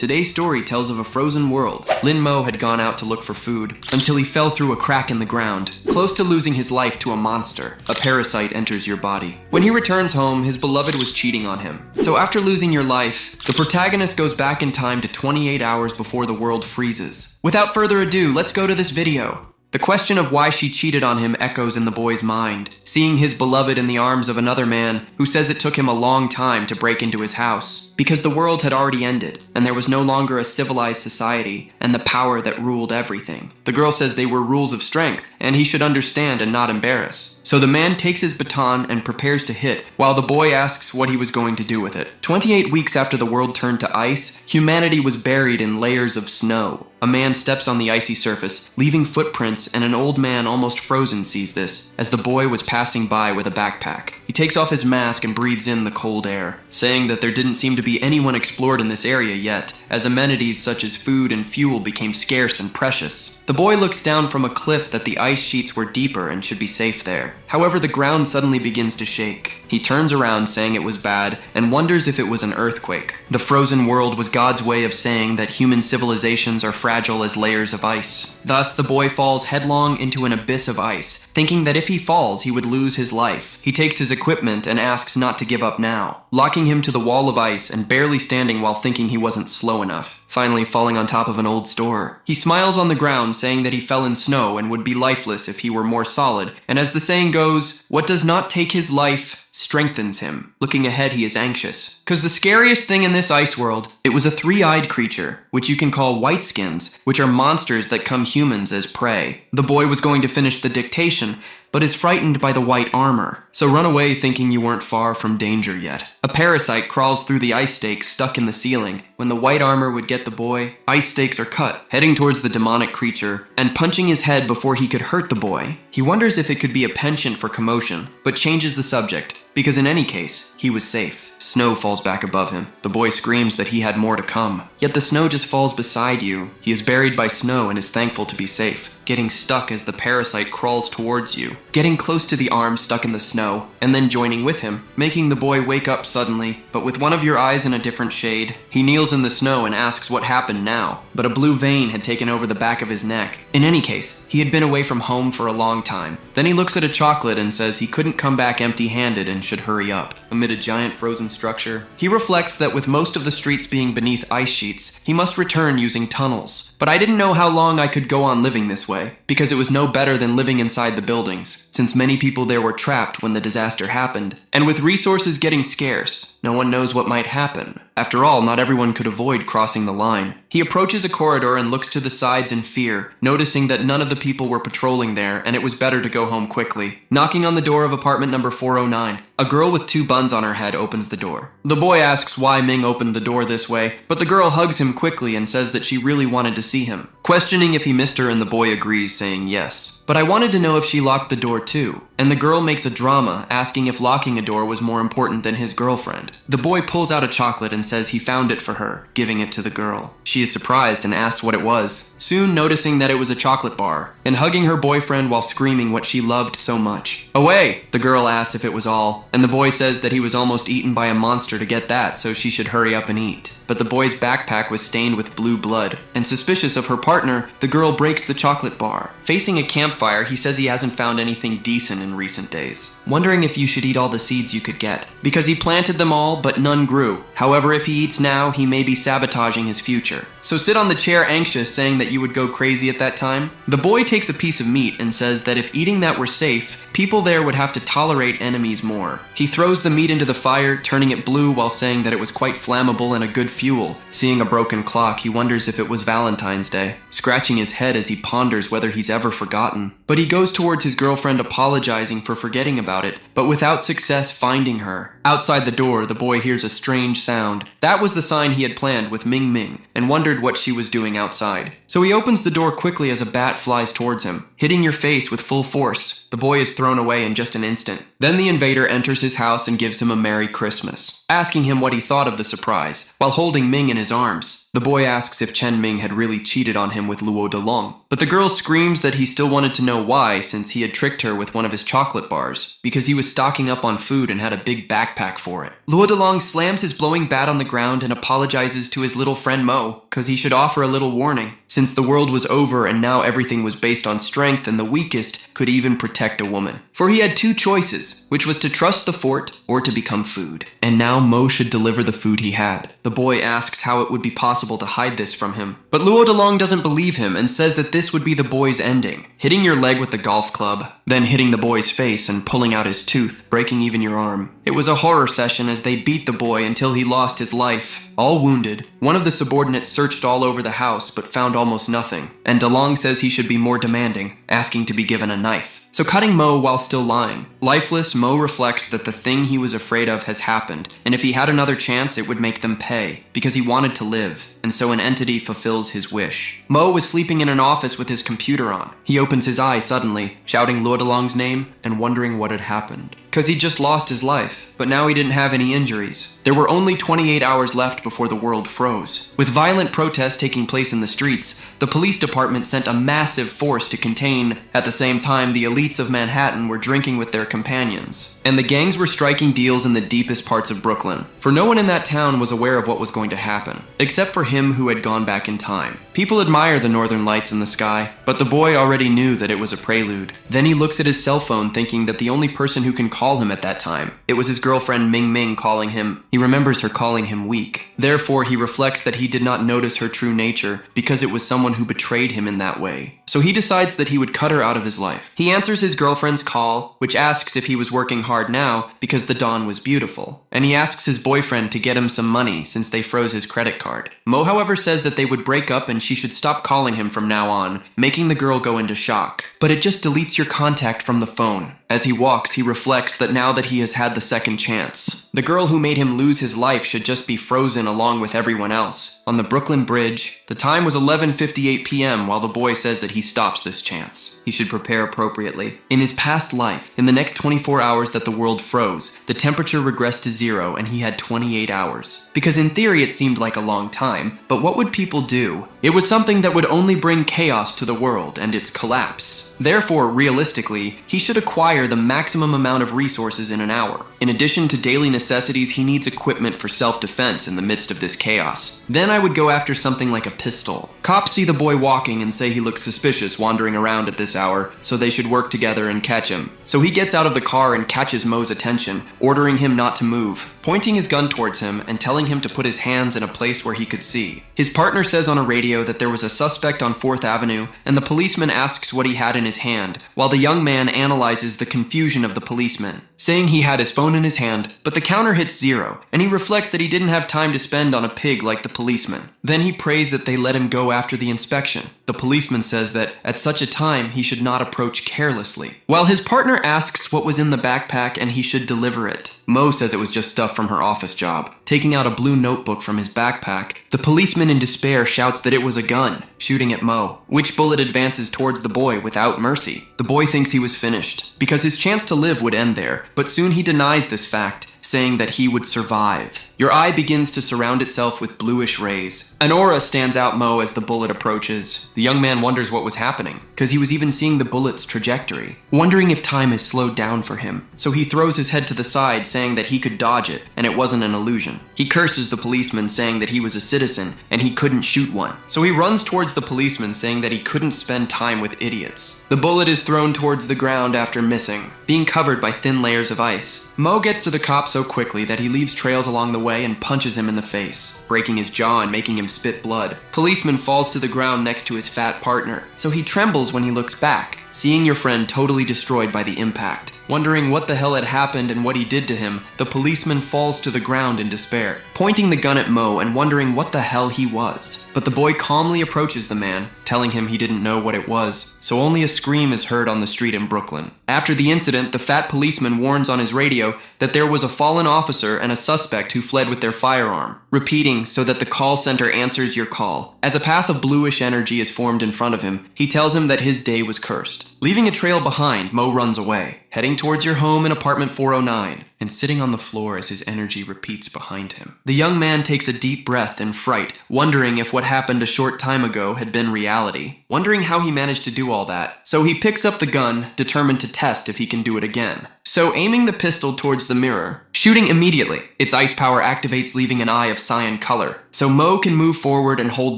Today's story tells of a frozen world. Lyn Mo had gone out to look for food until he fell through a crack in the ground, close to losing his life to a monster. A parasite enters your body. When he returns home, his beloved was cheating on him. So after losing your life, the protagonist goes back in time to 28 hours before the world freezes. Without further ado, let's go to this video. The question of why she cheated on him echoes in the boy's mind, seeing his beloved in the arms of another man who says it took him a long time to break into his house, because the world had already ended, and there was no longer a civilized society and the power that ruled everything. The girl says they were rules of strength, and he should understand and not embarrass. So the man takes his baton and prepares to hit, while the boy asks what he was going to do with it. 28 weeks after the world turned to ice, humanity was buried in layers of snow. A man steps on the icy surface, leaving footprints, and an old man almost frozen sees this, as the boy was passing by with a backpack. He takes off his mask and breathes in the cold air, saying that there didn't seem to be anyone explored in this area yet, as amenities such as food and fuel became scarce and precious. The boy looks down from a cliff that the ice sheets were deeper and should be safe there. However, the ground suddenly begins to shake. He turns around saying it was bad and wonders if it was an earthquake. The frozen world was God's way of saying that human civilizations are fragile as layers of ice. Thus, the boy falls headlong into an abyss of ice, thinking that if he falls, he would lose his life. He takes his equipment and asks not to give up now, locking him to the wall of ice and barely standing while thinking he wasn't slow enough, finally falling on top of an old store. He smiles on the ground, saying that he fell in snow and would be lifeless if he were more solid, and as the saying goes, what does not take his life strengthens him. Looking ahead, he is anxious. Cause the scariest thing in this ice world, it was a three-eyed creature, which you can call whiteskins, which are monsters that come humans as prey. The boy was going to finish the dictation, but is frightened by the white armor. So run away thinking you weren't far from danger yet. A parasite crawls through the ice stakes stuck in the ceiling. When the white armor would get the boy, ice stakes are cut, heading towards the demonic creature, and punching his head before he could hurt the boy. He wonders if it could be a penchant for commotion, but changes the subject, because in any case, he was safe. Snow falls back above him. The boy screams that he had more to come. Yet the snow just falls beside you. He is buried by snow and is thankful to be safe, getting stuck as the parasite crawls towards you, getting close to the arm stuck in the snow, and then joining with him, making the boy wake up suddenly, but with one of your eyes in a different shade. He kneels in the snow and asks what happened now, but a blue vein had taken over the back of his neck. In any case, he had been away from home for a long time. Then he looks at a chocolate and says he couldn't come back empty-handed and should hurry up. Amid a giant frozen structure, he reflects that with most of the streets being beneath ice sheets, he must return using tunnels. But I didn't know how long I could go on living this way, because it was no better than living inside the buildings, since many people there were trapped when the disaster happened. And with resources getting scarce, no one knows what might happen. After all, not everyone could avoid crossing the line. He approaches a corridor and looks to the sides in fear, noticing that none of the people were patrolling there and it was better to go home quickly. Knocking on the door of apartment number 409, a girl with 2 buns on her head opens the door. The boy asks why Ming opened the door this way, but the girl hugs him quickly and says that she really wanted to see him. Questioning if he missed her, and the boy agrees, saying yes. But I wanted to know if she locked the door too. And the girl makes a drama, asking if locking a door was more important than his girlfriend. The boy pulls out a chocolate and says he found it for her, giving it to the girl. She is surprised and asks what it was, soon noticing that it was a chocolate bar, and hugging her boyfriend while screaming what she loved so much. Away! The girl asks if it was all, and the boy says that he was almost eaten by a monster to get that, so she should hurry up and eat. But the boy's backpack was stained with blue blood, and suspicious of her partner, the girl breaks the chocolate bar. Facing a campfire, he says he hasn't found anything decent in recent days, wondering if you should eat all the seeds you could get, because he planted them all, but none grew. However, if he eats now, he may be sabotaging his future. So sit on the chair anxious, saying that you would go crazy at that time. The boy takes a piece of meat and says that if eating that were safe, people there would have to tolerate enemies more. He throws the meat into the fire, turning it blue while saying that it was quite flammable and a good fuel. Seeing a broken clock, he wonders if it was Valentine's Day, scratching his head as he ponders whether he's ever forgotten. But he goes towards his girlfriend apologizing for forgetting about it, but without success finding her. Outside the door, the boy hears a strange sound. That was the sign he had planned with Ming Ming, and wondered what she was doing outside. So he opens the door quickly as a bat flies towards him, hitting your face with full force. The boy is thrown away in just an instant. Then the invader enters his house and gives him a Merry Christmas. asking him what he thought of the surprise, while holding Ming in his arms. The boy asks if Chen Ming had really cheated on him with Luo Delong, but the girl screams that he still wanted to know why, since he had tricked her with one of his chocolate bars, because he was stocking up on food and had a big backpack for it. Luo Delong slams his blowing bat on the ground and apologizes to his little friend Mo, because he should offer a little warning, since the world was over and now everything was based on strength and the weakest could even protect a woman. For he had two choices, which was to trust the fort or to become food. And now Mo should deliver the food he had. The boy asks how it would be possible to hide this from him, but Luo Delong doesn't believe him and says that this would be the boy's ending. Hitting your leg with the golf club, then hitting the boy's face and pulling out his tooth, breaking even your arm. It was a horror session as they beat the boy until he lost his life. All wounded, one of the subordinates searched all over the house but found almost nothing, and DeLong says he should be more demanding, asking to be given a knife. So cutting Mo while still lying. Lifeless, Mo reflects that the thing he was afraid of has happened, and if he had another chance it would make them pay, because he wanted to live, and so an entity fulfills his wish. Mo was sleeping in an office with his computer on. He opens his eye suddenly, shouting Luo Delong's name and wondering what had happened. Because he just lost his life, but now he didn't have any injuries. There were only 28 hours left before the world froze. With violent protests taking place in the streets, the police department sent a massive force to contain. At the same time, the elites of Manhattan were drinking with their companions, and the gangs were striking deals in the deepest parts of Brooklyn. For no one in that town was aware of what was going to happen, except for him who had gone back in time. People admire the northern lights in the sky, but the boy already knew that it was a prelude. Then he looks at his cell phone thinking that the only person who can call him at that time, it was his girlfriend Ming Ming calling him. He remembers her calling him weak. Therefore, he reflects that he did not notice her true nature because it was someone who betrayed him in that way. So he decides that he would cut her out of his life. He answers his girlfriend's call, which asks if he was working hard now because the dawn was beautiful. And he asks his boyfriend to get him some money since they froze his credit card. Mo, however, says that they would break up and she should stop calling him from now on, making the girl go into shock. But it just deletes your contact from the phone. As he walks, he reflects that now that he has had the second chance, the girl who made him lose his life should just be frozen along with everyone else. On the Brooklyn Bridge, the time was 11:58 p.m. while the boy says that he stops this chance. He should prepare appropriately. In his past life, in the next 24 hours that the world froze, the temperature regressed to 0 and he had 28 hours. Because in theory it seemed like a long time, but what would people do? It was something that would only bring chaos to the world and its collapse. Therefore, realistically, he should acquire the maximum amount of resources in an hour. In addition to daily necessities, he needs equipment for self-defense in the midst of this chaos. Then I would go after something like a pistol. Cops see the boy walking and say he looks suspicious wandering around at this hour, so they should work together and catch him. So he gets out of the car and catches Mo's attention, ordering him not to move, pointing his gun towards him and telling him to put his hands in a place where he could see. His partner says on a radio that there was a suspect on 4th Avenue, and the policeman asks what he had in his hand, while the young man analyzes the confusion of the policeman, saying he had his phone in his hand, but the counter hits 0, and he reflects that he didn't have time to spend on a pig like the policeman. Then he prays that they let him go after the inspection. The policeman says that at such a time he should not approach carelessly, while his partner asks what was in the backpack and he should deliver it. Mo says it was just stuff from her office job. Taking out a blue notebook from his backpack, the policeman in despair shouts that it was a gun, shooting at Mo, which bullet advances towards the boy without mercy. The boy thinks he was finished, because his chance to live would end there, but soon he denies this fact, saying that he would survive. Your eye begins to surround itself with bluish rays. An aura stands out Mo as the bullet approaches. The young man wonders what was happening, because he was even seeing the bullet's trajectory, wondering if time has slowed down for him. So he throws his head to the side, saying that he could dodge it, and it wasn't an illusion. He curses the policeman, saying that he was a citizen, and he couldn't shoot one. So he runs towards the policeman, saying that he couldn't spend time with idiots. The bullet is thrown towards the ground after missing, being covered by thin layers of ice. Mo gets to the cop so quickly that he leaves trails along the way and punches him in the face, breaking his jaw and making him spit blood. Policeman falls to the ground next to his fat partner, so he trembles when he looks back, seeing your friend totally destroyed by the impact. Wondering what the hell had happened and what he did to him, the policeman falls to the ground in despair, pointing the gun at Mo and wondering what the hell he was. But the boy calmly approaches the man, telling him he didn't know what it was, so only a scream is heard on the street in Brooklyn. After the incident, the fat policeman warns on his radio that there was a fallen officer and a suspect who fled with their firearm, repeating so that the call center answers your call. As a path of bluish energy is formed in front of him, he tells him that his day was cursed. Leaving a trail behind, Mo runs away, heading towards your home in apartment 409. and sitting on the floor as his energy repeats behind him. The young man takes a deep breath in fright, wondering if what happened a short time ago had been reality, wondering how he managed to do all that. So he picks up the gun, determined to test if he can do it again. So aiming the pistol towards the mirror, shooting immediately. Its ice power activates, leaving an eye of cyan color. So Mo can move forward and hold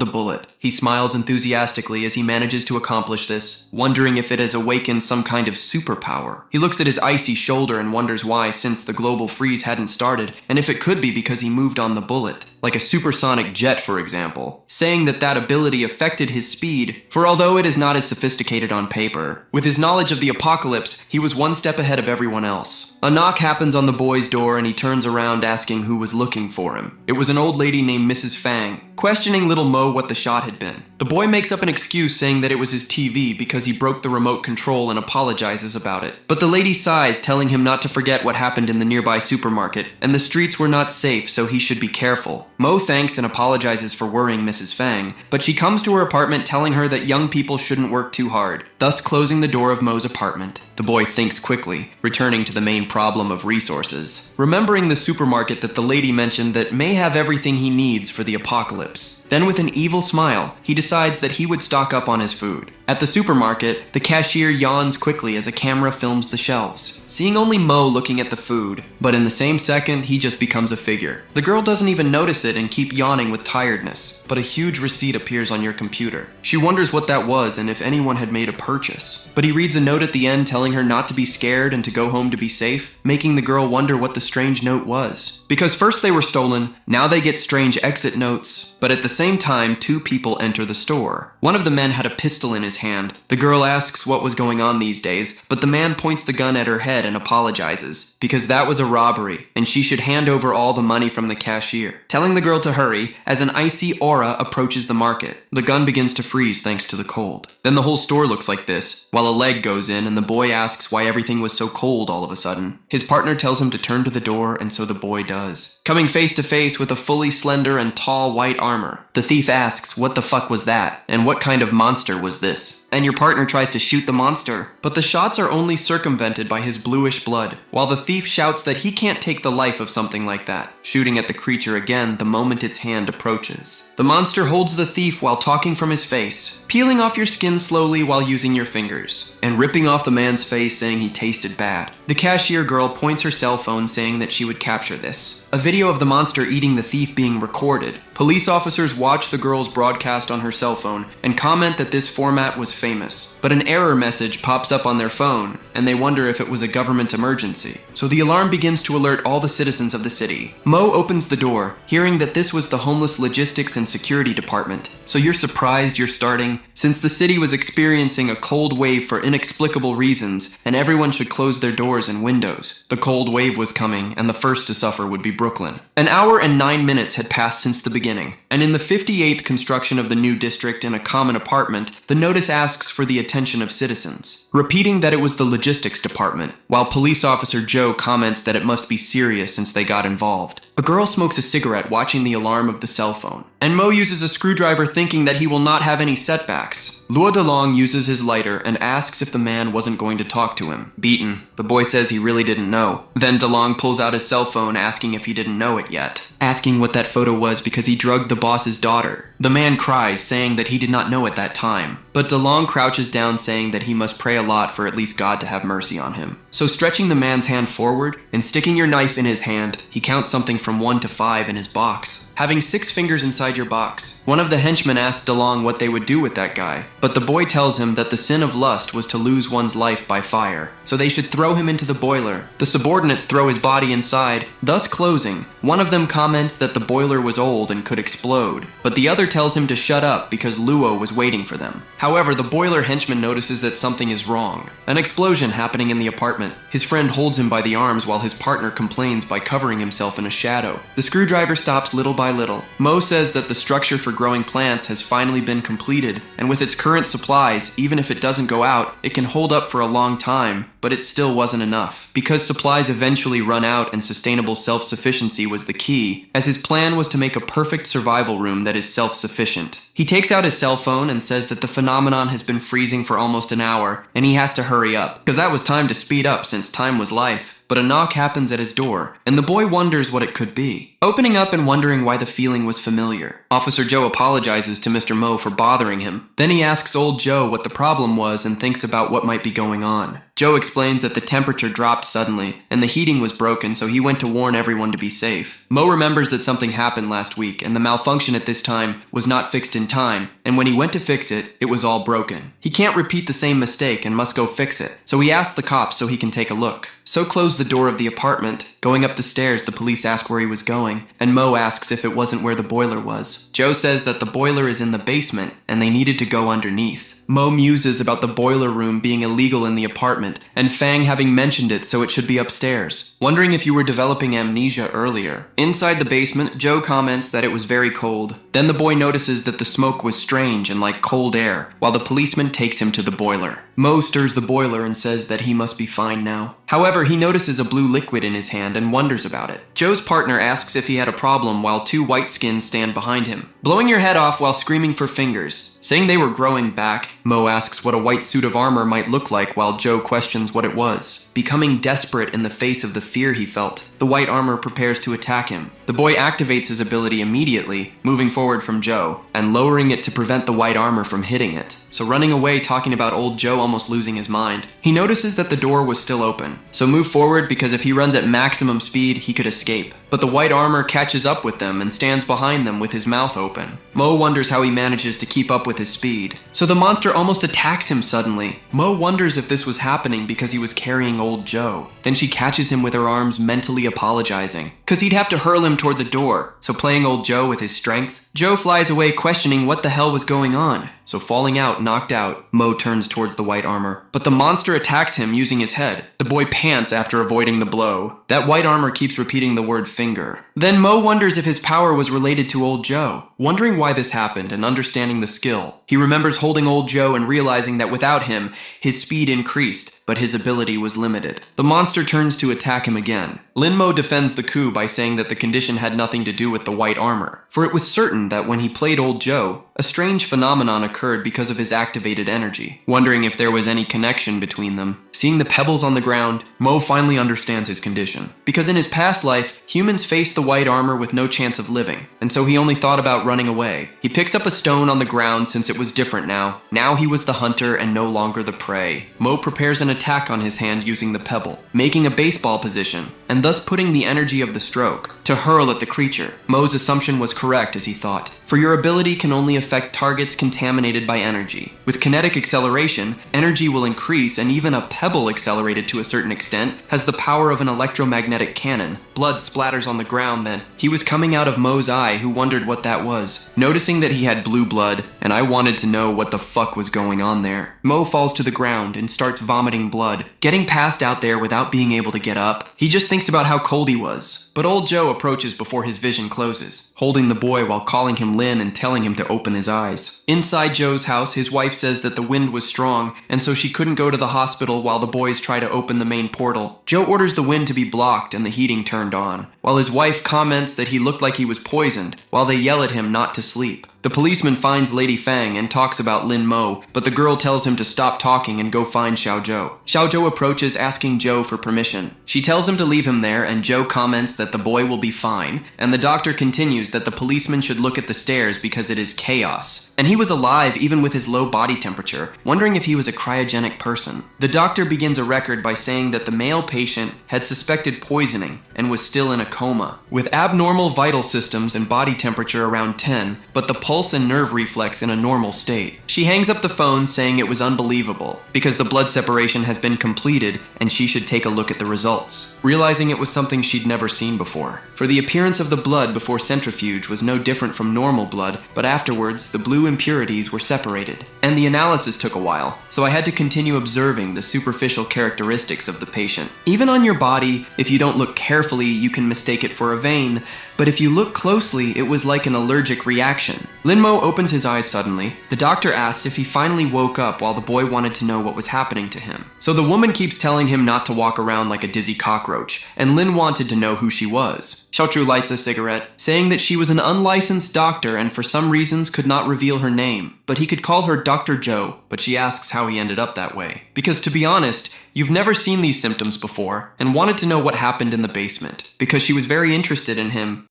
the bullet. He smiles enthusiastically as he manages to accomplish this, wondering if it has awakened some kind of superpower. He looks at his icy shoulder and wonders why, since the global freeze hadn't started, and if it could be because he moved on the bullet, like a supersonic jet, for example, saying that that ability affected his speed, for although it is not as sophisticated on paper, with his knowledge of the apocalypse, he was one step ahead of everyone else. A knock happens on the boy's door and he turns around asking who was looking for him. It was an old lady named Mrs. Fang, questioning little Mo what the shot had been. The boy makes up an excuse saying that it was his TV because he broke the remote control and apologizes about it. But the lady sighs, telling him not to forget what happened in the nearby supermarket, and the streets were not safe, so he should be careful. Mo thanks and apologizes for worrying Mrs. Fang, but she comes to her apartment telling her that young people shouldn't work too hard, thus closing the door of Mo's apartment. The boy thinks quickly, returning to the main problem of resources, remembering the supermarket that the lady mentioned that may have everything he needs for the apocalypse. Then with an evil smile, he decides that he would stock up on his food. At the supermarket, the cashier yawns quickly as a camera films the shelves, seeing only Mo looking at the food, but in the same second, he just becomes a figure. The girl doesn't even notice it and keep yawning with tiredness, but a huge receipt appears on your computer. She wonders what that was and if anyone had made a purchase. But he reads a note at the end telling her not to be scared and to go home to be safe, making the girl wonder what the strange note was. Because first they were stolen, now they get strange exit notes, but at the same time, two people enter the store. One of the men had a pistol in his hand. The girl asks what was going on these days, but the man points the gun at her head and apologizes, because that was a robbery, and she should hand over all the money from the cashier, telling the girl to hurry as an icy aura approaches the market. The gun begins to freeze thanks to the cold. Then the whole store looks like this, while a leg goes in and the boy asks why everything was so cold all of a sudden. His partner tells him to turn to the door, and so the boy does. Coming face to face with a fully slender and tall white armor, the thief asks what the fuck was that, and what kind of monster was this? And your partner tries to shoot the monster, but the shots are only circumvented by his bluish blood, while the thief shouts that he can't take the life of something like that, shooting at the creature again the moment its hand approaches. The monster holds the thief while talking from his face, peeling off your skin slowly while using your fingers, and ripping off the man's face saying he tasted bad. The cashier girl points her cell phone saying that she would capture this. A video of the monster eating the thief being recorded. Police officers watch the girl's broadcast on her cell phone and comment that this format was famous. But an error message pops up on their phone, and they wonder if it was a government emergency. So the alarm begins to alert all the citizens of the city. Mo opens the door, hearing that this was the homeless logistics and security department. So you're surprised you're starting, since the city was experiencing a cold wave for inexplicable reasons, and everyone should close their doors and windows. The cold wave was coming, and the first to suffer would be Brooklyn. An hour and 9 minutes had passed since the beginning, and in the 58th construction of the new district in a common apartment, the notice asks for the attention of citizens, repeating that it was the logistics department, while police officer Joe comments that it must be serious since they got involved. A girl smokes a cigarette watching the alarm of the cell phone, and Mo uses a screwdriver thinking that he will not have any setbacks. Lua DeLong uses his lighter and asks if the man wasn't going to talk to him. Beaten. The boy says he really didn't know. Then DeLong pulls out his cell phone asking if he didn't know it yet, asking what that photo was because he drugged the boss's daughter. The man cries, saying that he did not know at that time, but DeLong crouches down saying that he must pray a lot for at least God to have mercy on him. So stretching the man's hand forward and sticking your knife in his hand, he counts something from 1 to 5 in his box. Having 6 fingers inside your box. One of the henchmen asks DeLong what they would do with that guy, but the boy tells him that the sin of lust was to lose one's life by fire, so they should throw him into the boiler. The subordinates throw his body inside, thus closing. One of them comments that the boiler was old and could explode, but the other tells him to shut up because Luo was waiting for them. However, the boiler henchman notices that something is wrong. An explosion happening in the apartment. His friend holds him by the arms while his partner complains by covering himself in a shadow. The screwdriver stops little by little. Mo says that the structure for growing plants has finally been completed, and with its current supplies, even if it doesn't go out, it can hold up for a long time, but it still wasn't enough. Because supplies eventually run out and sustainable self-sufficiency was the key, as his plan was to make a perfect survival room that is self-sufficient. He takes out his cell phone and says that the phenomenon has been freezing for almost an hour, and he has to hurry up, because that was time to speed up since time was life. but a knock happens at his door, and the boy wonders what it could be. Opening up and wondering why the feeling was familiar, Officer Joe apologizes to Mr. Mo for bothering him. Then he asks old Joe what the problem was and thinks about what might be going on. Joe explains that the temperature dropped suddenly, and the heating was broken, so he went to warn everyone to be safe. Mo remembers that something happened last week, and the malfunction at this time was not fixed in time, and when he went to fix it, it was all broken. He can't repeat the same mistake and must go fix it, so he asks the cops so he can take a look. So close the door of the apartment. Going up the stairs, the police ask where he was going, and Mo asks if it wasn't where the boiler was. Joe says that the boiler is in the basement, and they needed to go underneath. Mo muses about the boiler room being illegal in the apartment, and Fang having mentioned it so it should be upstairs, wondering if you were developing amnesia earlier. Inside the basement, Joe comments that it was very cold. Then the boy notices that the smoke was strange and like cold air, while the policeman takes him to the boiler. Mo stirs the boiler and says that he must be fine now. However, he notices a blue liquid in his hand and wonders about it. Joe's partner asks if he had a problem while two white skins stand behind him, blowing your head off while screaming for fingers. Saying they were growing back, Mo asks what a white suit of armor might look like while Joe questions what it was. Becoming desperate in the face of the fear he felt, the white armor prepares to attack him. The boy activates his ability immediately, moving forward from Joe, and lowering it to prevent the white armor from hitting it. So running away, talking about old Joe almost losing his mind. He notices that the door was still open, so move forward because if he runs at maximum speed, he could escape. But the white armor catches up with them and stands behind them with his mouth open. Mo wonders how he manages to keep up with his speed. So the monster almost attacks him suddenly. Mo wonders if this was happening because he was carrying old Joe. Then she catches him with her arms, mentally apologizing, because he'd have to hurl him toward the door. So playing old Joe with his strength, Joe flies away questioning what the hell was going on. So falling out, knocked out, Mo turns towards the white armor. But the monster attacks him using his head. The boy pants after avoiding the blow. That white armor keeps repeating the word finger. Then Mo wonders if his power was related to old Joe. Wondering why this happened and understanding the skill, he remembers holding old Joe and realizing that without him, his speed increased, but his ability was limited. The monster turns to attack him again. Lyn Mo defends the coup by saying that the condition had nothing to do with the white armor, for it was certain that when he played old Joe, a strange phenomenon occurred because of his activated energy. Wondering if there was any connection between them, seeing the pebbles on the ground, Mo finally understands his condition. Because in his past life, humans faced the white armor with no chance of living, and so he only thought about running away. He picks up a stone on the ground since it was different now. Now he was the hunter and no longer the prey. Mo prepares an attack on his hand using the pebble, making a baseball position, and thus putting the energy of the stroke to hurl at the creature. Mo's assumption was correct as he thought, for your ability can only affect targets contaminated by energy. With kinetic acceleration, energy will increase, and even a pebble accelerated to a certain extent has the power of an electromagnetic cannon. Blood splatters on the ground then. He was coming out of Mo's eye, who wondered what that was. Noticing that he had blue blood, and I wanted to know what the fuck was going on there. Mo falls to the ground and starts vomiting blood, getting passed out there without being able to get up. He just thinks about how cold he was. But old Joe approaches before his vision closes, holding the boy while calling him Lyn and telling him to open his eyes. Inside Joe's house, his wife says that the wind was strong, and so she couldn't go to the hospital while the boys try to open the main portal. Joe orders the wind to be blocked and the heating turned on, while his wife comments that he looked like he was poisoned, while they yell at him not to sleep. The policeman finds Lady Fang and talks about Lyn Mo, but the girl tells him to stop talking and go find Xiao Zhou. Xiao Zhou approaches asking Joe for permission. She tells him to leave him there, and Joe comments that the boy will be fine, and the doctor continues that the policeman should look at the stairs because it is chaos. And he was alive even with his low body temperature, wondering if he was a cryogenic person. The doctor begins a record by saying that the male patient had suspected poisoning and was still in a coma, with abnormal vital systems and body temperature around 10, but the pulse and nerve reflex in a normal state. She hangs up the phone saying it was unbelievable, because the blood separation has been completed and she should take a look at the results, realizing it was something she'd never seen before. For the appearance of the blood before centrifuge was no different from normal blood, but afterwards the blue impurities were separated. And the analysis took a while, so I had to continue observing the superficial characteristics of the patient. Even on your body, if you don't look carefully, you can mistake it for a vein, but if you look closely, it was like an allergic reaction. Lyn Mo opens his eyes suddenly. The doctor asks if he finally woke up while the boy wanted to know what was happening to him. So the woman keeps telling him not to walk around like a dizzy cockroach, and Lyn wanted to know who she was. Xiaochu lights a cigarette, saying that she was an unlicensed doctor and for some reasons could not reveal her name, but he could call her Dr. Joe, but she asks how he ended up that way. Because to be honest, you've never seen these symptoms before, and wanted to know what happened in the basement, because she was very interested in him,